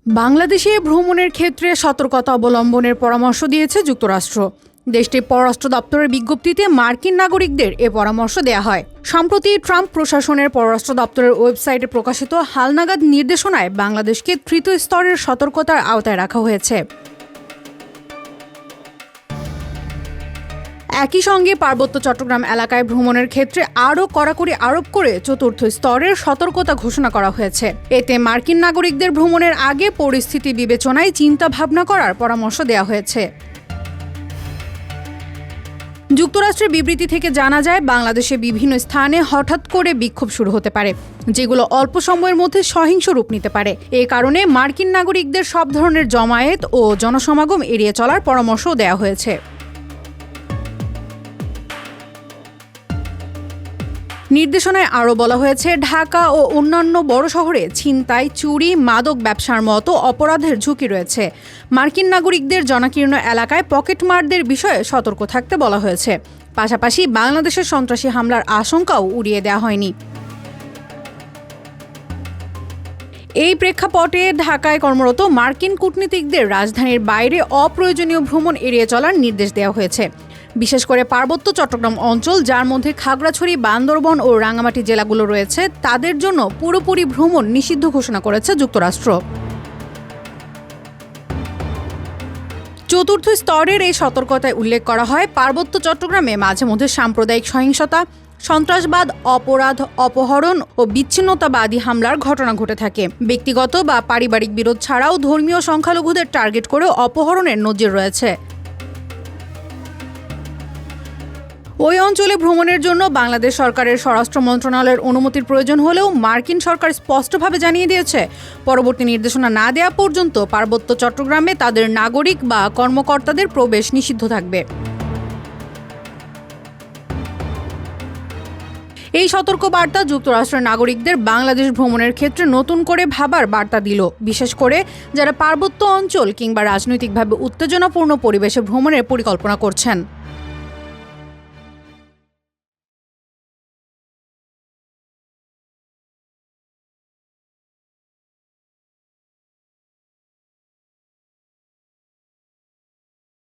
বাংলাদেশে ভ্রমণের ক্ষেত্রে সতর্কতা অবলম্বনের পরামর্শ দিয়েছে যুক্তরাষ্ট্র। দেশটির পররাষ্ট্র দপ্তরের বিজ্ঞপ্তিতে মার্কিন নাগরিকদের এ পরামর্শ দেয়া হয়। সম্প্রতি ট্রাম্প প্রশাসনের পররাষ্ট্র দপ্তরের ওয়েবসাইটে প্রকাশিত হালনাগাদ নির্দেশনায় বাংলাদেশকে তৃতীয় স্তরের সতর্কতার আওতায় রাখা হয়েছে। একই সঙ্গে পার্বত্য চট্টগ্রাম এলাকায় ভ্রমণের ক্ষেত্রে আরও কড়াকড়ি আরোপ করে চতুর্থ স্তরের সতর্কতা ঘোষণা করা হয়েছে। এতে মার্কিন নাগরিকদের ভ্রমণের আগে পরিস্থিতি বিবেচনায় চিন্তা ভাবনা করার পরামর্শ দেওয়া হয়েছে। যুক্তরাষ্ট্রের বিবৃতি থেকে জানা যায়, বাংলাদেশে বিভিন্ন স্থানে হঠাৎ করে বিক্ষোভ শুরু হতে পারে, যেগুলো অল্প সময়ের মধ্যে সহিংস রূপ নিতে পারে। এ কারণে মার্কিন নাগরিকদের সব ধরনের জমায়েত ও জনসমাগম এড়িয়ে চলার পরামর্শও দেওয়া হয়েছে। নির্দেশনায় আরও বলা হয়েছে, ঢাকা ও অন্যান্য বড় শহরে ছিনতাই, চুরি, মাদক ব্যবসার মতো অপরাধের ঝুঁকি রয়েছে। মার্কিন নাগরিকদের জনাকীর্ণ এলাকায় পকেটমারদের বিষয়ে সতর্ক থাকতে বলা হয়েছে। পাশাপাশি বাংলাদেশের সন্ত্রাসী হামলার আশঙ্কাও উড়িয়ে দেওয়া হয়নি। এই প্রেক্ষাপটে ঢাকায় কর্মরত মার্কিন কূটনীতিকদের রাজধানীর বাইরে অপ্রয়োজনীয় ভ্রমণ এড়িয়ে চলার নির্দেশ দেওয়া হয়েছে। বিশেষ করে পার্বত্য চট্টগ্রাম অঞ্চল, যার মধ্যে খাগড়াছড়ি, বান্দরবন ও রাঙামাটি জেলাগুলো রয়েছে, তাদের জন্য পুরোপুরি ভ্রমণ নিষিদ্ধ ঘোষণা করেছে যুক্তরাষ্ট্র। চতুর্থ স্তরের এই সতর্কতায় উল্লেখ করা হয়, পার্বত্য চট্টগ্রামে মাঝে মধ্যে সাম্প্রদায়িক সহিংসতা, সন্ত্রাসবাদ, অপরাধ, অপহরণ ও বিচ্ছিন্নতাবাদী হামলার ঘটনা ঘটে থাকে। ব্যক্তিগত বা পারিবারিক বিরোধ ছাড়াও ধর্মীয় সংখ্যালঘুদের টার্গেট করে অপহরণের নজির রয়েছে। ওই অঞ্চলে ভ্রমণের জন্য বাংলাদেশ সরকারের স্বরাষ্ট্র মন্ত্রণালয়ের অনুমতির প্রয়োজন হলেও মার্কিন সরকার স্পষ্টভাবে জানিয়ে দিয়েছে, পরবর্তী নির্দেশনা না দেওয়া পর্যন্ত পার্বত্য চট্টগ্রামে তাদের নাগরিক বা কর্মকর্তাদের প্রবেশ নিষিদ্ধ থাকবে। এই সতর্কবার্তা যুক্তরাষ্ট্রের নাগরিকদের বাংলাদেশ ভ্রমণের ক্ষেত্রে নতুন করে ভাবার বার্তা দিল, বিশেষ করে যারা পার্বত্য অঞ্চল কিংবা রাজনৈতিকভাবে উত্তেজনাপূর্ণ পরিবেশে ভ্রমণের পরিকল্পনা করছেন।